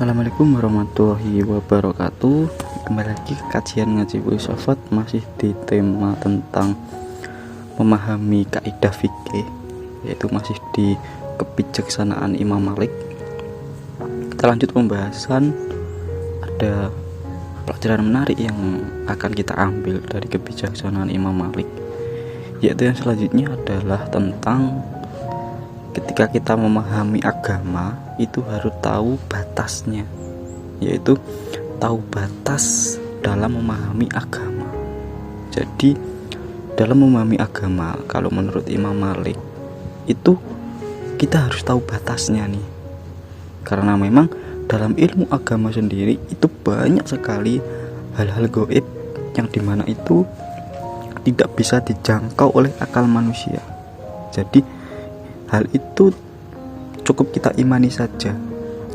Assalamualaikum warahmatullahi wabarakatuh. Kembali lagi ke kajian ngaji filsafat, masih di tema tentang memahami kaidah fikih, yaitu masih di kebijaksanaan Imam Malik. Kita lanjut pembahasan. Ada pelajaran menarik yang akan kita ambil dari kebijaksanaan Imam Malik, yaitu yang selanjutnya adalah tentang ketika kita memahami agama itu harus tahu batasnya, yaitu tahu batas dalam memahami agama. Jadi dalam memahami agama, kalau menurut Imam Malik itu kita harus tahu batasnya nih, karena memang dalam ilmu agama sendiri itu banyak sekali hal-hal gaib yang dimana itu tidak bisa dijangkau oleh akal manusia. Jadi hal itu cukup kita imani saja.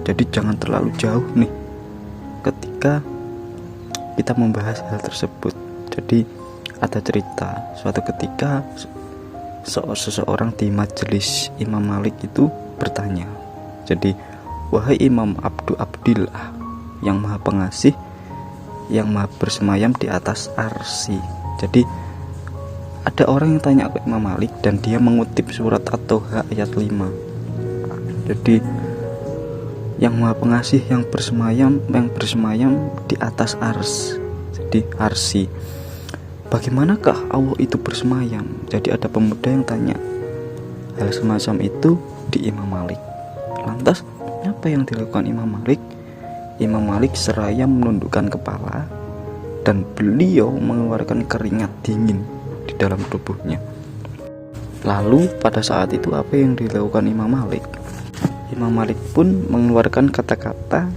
Jadi jangan terlalu jauh nih ketika kita membahas hal tersebut. Jadi ada cerita suatu ketika seseorang di majelis Imam Malik itu bertanya, jadi, wahai Imam Abdillah yang maha pengasih, yang maha bersemayam di atas arsy. Jadi ada orang yang tanya ke Imam Malik dan dia mengutip surat At-Toha ayat 5. Jadi yang maha pengasih, yang bersemayam di atas ars. Jadi arsy. Bagaimanakah Allah itu bersemayam? Jadi ada pemuda yang tanya hal semacam itu di Imam Malik. Lantas apa yang dilakukan Imam Malik? Imam Malik seraya menundukkan kepala dan beliau mengeluarkan keringat dingin di dalam tubuhnya. Lalu pada saat itu apa yang dilakukan Imam Malik? Imam Malik pun mengeluarkan kata-kata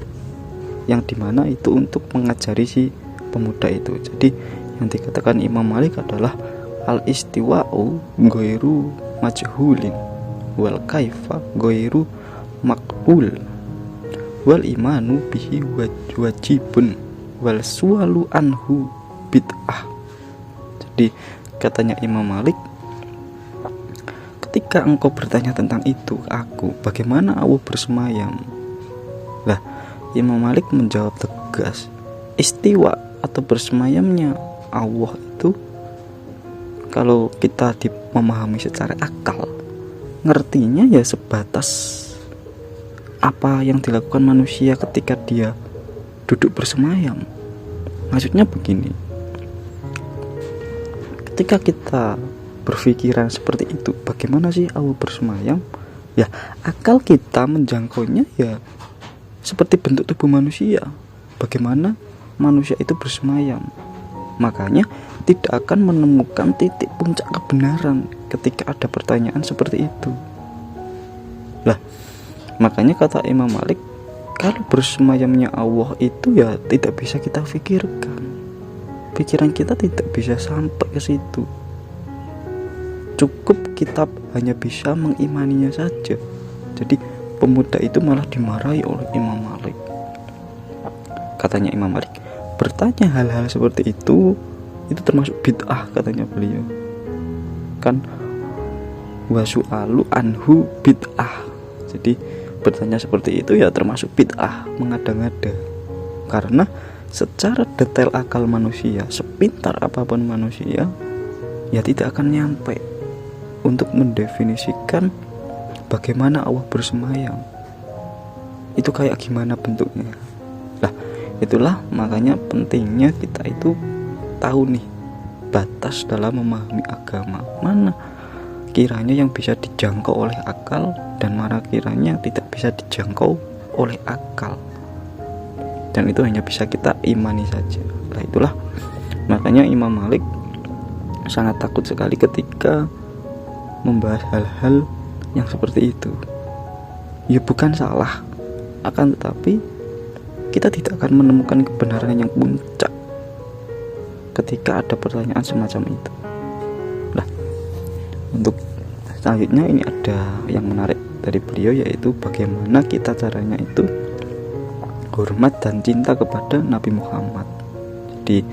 yang dimana itu untuk mengajari si pemuda itu. Jadi yang dikatakan Imam Malik adalah al-istiwa'u ghairu majhulin wal kaifa ghairu maqbul wal imanu bihi wajibun wal su'alu anhu bid'ah. Jadi katanya Imam Malik, ketika engkau bertanya tentang itu aku, bagaimana Allah bersemayam? Lah, Imam Malik menjawab tegas, istiwa atau bersemayamnya Allah itu, kalau kita memahami secara akal, ngertinya ya sebatas apa yang dilakukan manusia ketika dia duduk bersemayam. Maksudnya begini, ketika kita berpikiran seperti itu, bagaimana sih Allah bersemayam? Ya, akal kita menjangkaunya ya seperti bentuk tubuh manusia. Bagaimana manusia itu bersemayam? Makanya tidak akan menemukan titik puncak kebenaran ketika ada pertanyaan seperti itu. Lah, makanya kata Imam Malik, kalau bersemayamnya Allah itu ya tidak bisa kita pikirkan. Pikiran kita tidak bisa sampai ke situ. Cukup kita hanya bisa mengimaninya saja. Jadi pemuda itu malah dimarahi oleh Imam Malik. Katanya Imam Malik, bertanya hal-hal seperti itu termasuk bid'ah, katanya beliau. Kan wasu'alu anhu bid'ah. Jadi bertanya seperti itu ya termasuk bid'ah, mengada-ngada. Karena secara detail akal manusia, sepintar apapun manusia, ya tidak akan nyampe untuk mendefinisikan bagaimana Allah bersemayam. Itu kayak gimana bentuknya. Lah, itulah makanya pentingnya kita itu tahu nih batas dalam memahami agama. Mana kiranya yang bisa dijangkau oleh akal dan mana kiranya tidak bisa dijangkau oleh akal. Dan itu hanya bisa kita imani saja. Nah, itulah makanya Imam Malik sangat takut sekali ketika membahas hal-hal yang seperti itu. Ya bukan salah, akan tetapi kita tidak akan menemukan kebenaran yang puncak ketika ada pertanyaan semacam itu. Nah, untuk selanjutnya ini ada yang menarik dari beliau, yaitu bagaimana kita caranya itu hormat dan cinta kepada Nabi Muhammad. Jadi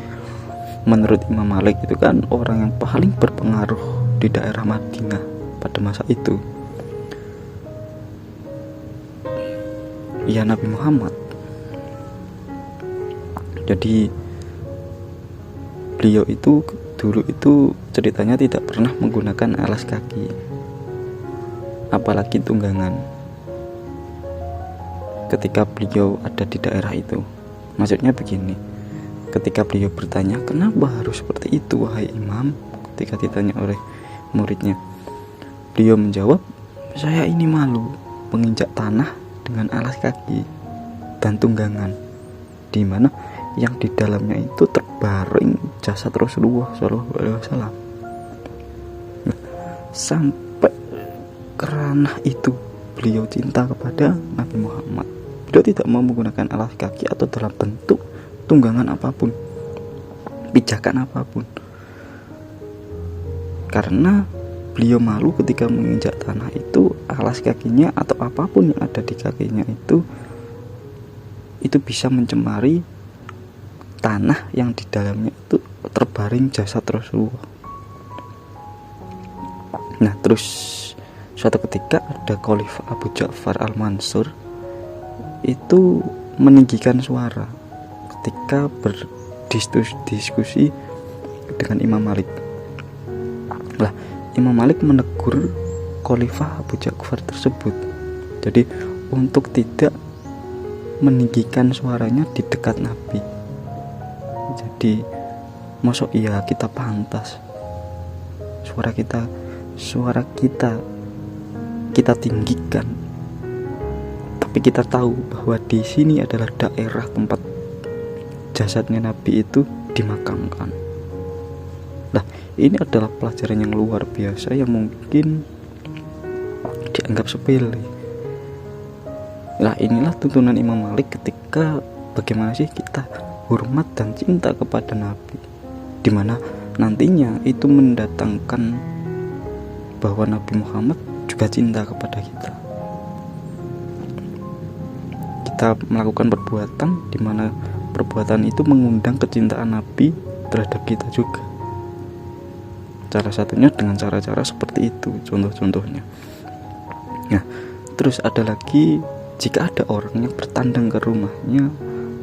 menurut Imam Malik itu kan orang yang paling berpengaruh di daerah Madinah pada masa itu. Ya Nabi Muhammad. Jadi beliau itu dulu itu ceritanya tidak pernah menggunakan alas kaki, apalagi tunggangan ketika beliau ada di daerah itu. Maksudnya begini, ketika beliau bertanya, kenapa harus seperti itu wahai imam, ketika ditanya oleh muridnya, beliau menjawab, saya ini malu menginjak tanah dengan alas kaki dan tunggangan, di mana yang di dalamnya itu terbaring jasad Rasulullah SAW. Sampai kerana itu beliau cinta kepada Nabi Muhammad. Beliau tidak mau menggunakan alas kaki atau dalam bentuk tunggangan apapun, pijakan apapun, karena beliau malu ketika menginjak tanah itu, alas kakinya atau apapun yang ada di kakinya itu bisa mencemari tanah yang di dalamnya itu terbaring jasad Rasulullah. Nah, terus suatu ketika ada Khalifah Abu Ja'far Al-Mansur itu meninggikan suara ketika berdiskusi dengan Imam Malik. Lah, Imam Malik menegur Khalifah Abu Ja'far tersebut, jadi untuk tidak meninggikan suaranya di dekat Nabi. Jadi mosok iya kita pantas suara kita tinggikan, tapi kita tahu bahwa di sini adalah daerah tempat jasadnya Nabi itu dimakamkan. Nah, ini adalah pelajaran yang luar biasa yang mungkin dianggap sepele. Nah, inilah tuntunan Imam Malik ketika bagaimana sih kita hormat dan cinta kepada Nabi, dimana nantinya itu mendatangkan bahwa Nabi Muhammad juga cinta kepada kita. Kita melakukan perbuatan dimana perbuatan itu mengundang kecintaan Nabi terhadap kita juga. Salah satunya dengan cara-cara seperti itu, contoh-contohnya. Nah, terus ada lagi, jika ada orang yang bertandang ke rumahnya,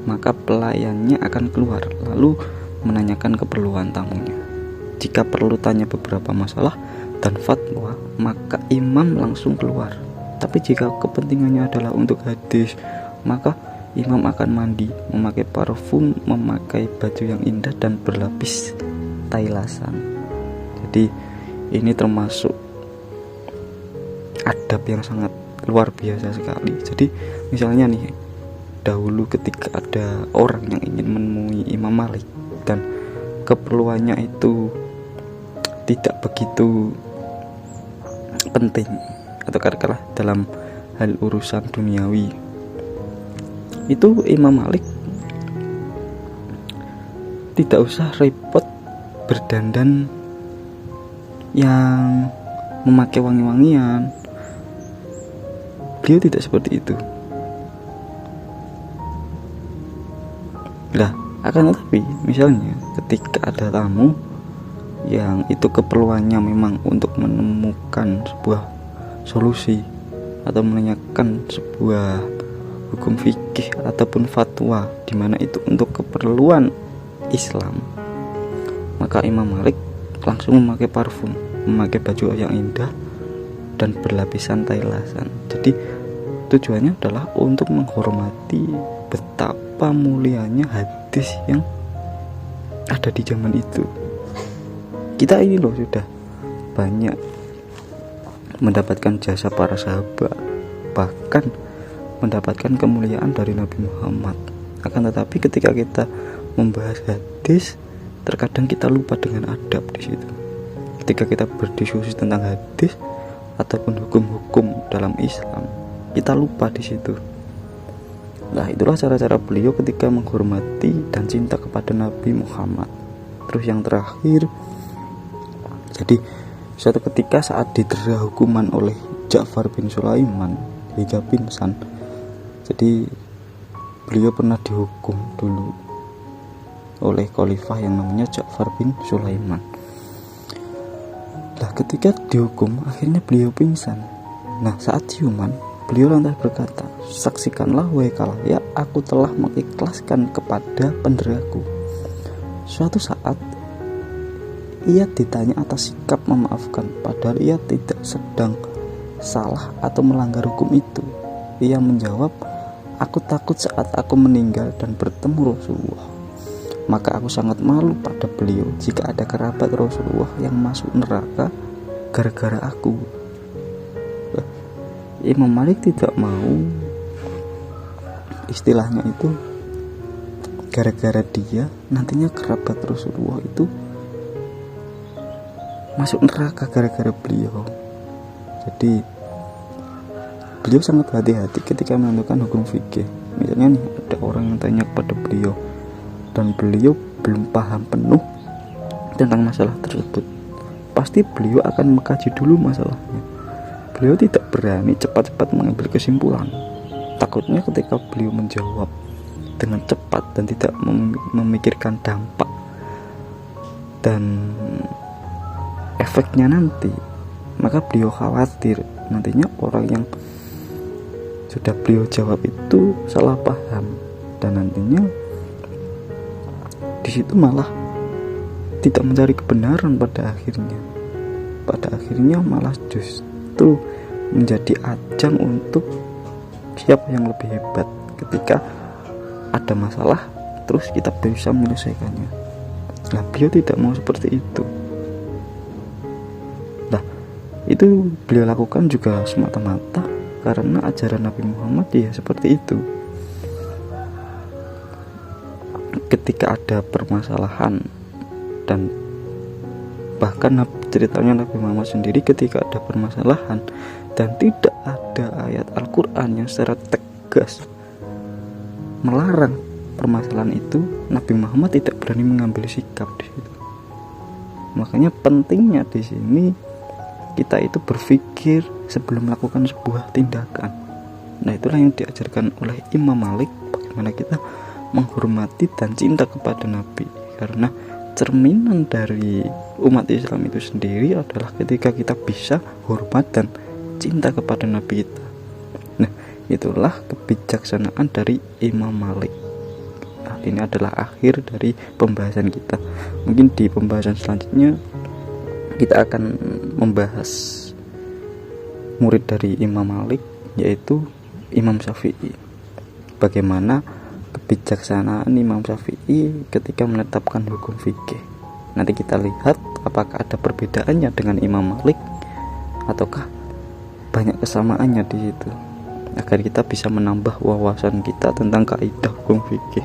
maka pelayannya akan keluar lalu menanyakan keperluan tamunya. Jika perlu tanya beberapa masalah dan fatwa, maka imam langsung keluar. Tapi jika kepentingannya adalah untuk hadis, maka imam akan mandi, memakai parfum, memakai baju yang indah dan berlapis tailasan. Jadi ini termasuk adab yang sangat luar biasa sekali. Jadi misalnya nih, dahulu ketika ada orang yang ingin menemui Imam Malik dan keperluannya itu tidak begitu penting atau katakanlah dalam hal urusan duniawi, itu Imam Malik tidak usah repot berdandan yang memakai wangi-wangian. Beliau tidak seperti itu. Lah, akan tetapi misalnya ketika ada tamu yang itu keperluannya memang untuk menemukan sebuah solusi atau menanyakan sebuah hukum fikih ataupun fatwa, di mana itu untuk keperluan Islam, maka Imam Malik langsung memakai parfum, memakai baju yang indah dan berlapisan tailasan. Jadi tujuannya adalah untuk menghormati betapa mulianya hadis yang ada di zaman itu. Kita ini loh sudah banyak mendapatkan jasa para sahabat, bahkan mendapatkan kemuliaan dari Nabi Muhammad. Akan tetapi ketika kita membahas hadis, terkadang kita lupa dengan adab di situ. Ketika kita berdiskusi tentang hadis ataupun hukum-hukum dalam Islam, kita lupa di situ. Nah, itulah cara-cara beliau ketika menghormati dan cinta kepada Nabi Muhammad. Terus yang terakhir, jadi suatu ketika saat didera hukuman oleh Ja'far bin Sulaiman hingga pingsan. Jadi beliau pernah dihukum dulu oleh khalifah yang namanya Ja'far bin Sulaiman. Nah, ketika dihukum akhirnya beliau pingsan. Nah, saat ciuman Beliau lantas berkata, "Saksikanlah wahai khalayak, aku telah mengikhlaskan kepada penderaku." Suatu saat ia ditanya atas sikap memaafkan, padahal ia tidak sedang salah atau melanggar hukum itu. Ia menjawab, "Aku takut saat aku meninggal dan bertemu Rasulullah. Maka aku sangat malu pada beliau jika ada kerabat Rasulullah yang masuk neraka gara-gara aku." Imam Malik tidak mau istilahnya itu gara-gara dia nantinya kerabat Rasulullah itu masuk neraka gara-gara beliau. Jadi beliau sangat hati-hati ketika menentukan hukum fikih. Misalnya nih, ada orang yang tanya kepada beliau dan beliau belum paham penuh tentang masalah tersebut, pasti beliau akan mengkaji dulu masalahnya. Beliau tidak berani cepat-cepat mengambil kesimpulan. Takutnya ketika beliau menjawab dengan cepat dan tidak memikirkan dampak dan efeknya nanti, maka beliau khawatir nantinya orang yang sudah beliau jawab itu salah paham dan nantinya di situ malah tidak mencari kebenaran pada akhirnya malah justru menjadi ajang untuk siapa yang lebih hebat ketika ada masalah terus kita bisa menyelesaikannya. Nah, beliau tidak mau seperti itu. Nah, itu beliau lakukan juga semata-mata karena ajaran Nabi Muhammad ya seperti itu. Ketika ada permasalahan dan bahkan ceritanya Nabi Muhammad sendiri ketika ada permasalahan dan tidak ada ayat Al-Quran yang secara tegas melarang permasalahan itu, Nabi Muhammad tidak berani mengambil sikap di situ. Makanya pentingnya di sini kita itu berpikir sebelum melakukan sebuah tindakan. Nah, itulah yang diajarkan oleh Imam Malik, bagaimana kita menghormati dan cinta kepada Nabi, karena cerminan dari umat Islam itu sendiri adalah ketika kita bisa hormat dan cinta kepada Nabi kita. Nah, itulah kebijaksanaan dari Imam Malik. Nah, ini adalah akhir dari pembahasan kita. Mungkin di pembahasan selanjutnya kita akan membahas murid dari Imam Malik, yaitu Imam Syafi'i. Bagaimana kebijaksanaan Imam Syafi'i ketika menetapkan hukum fikih. Nanti kita lihat apakah ada perbedaannya dengan Imam Malik ataukah banyak kesamaannya di situ, agar kita bisa menambah wawasan kita tentang kaidah hukum fikih.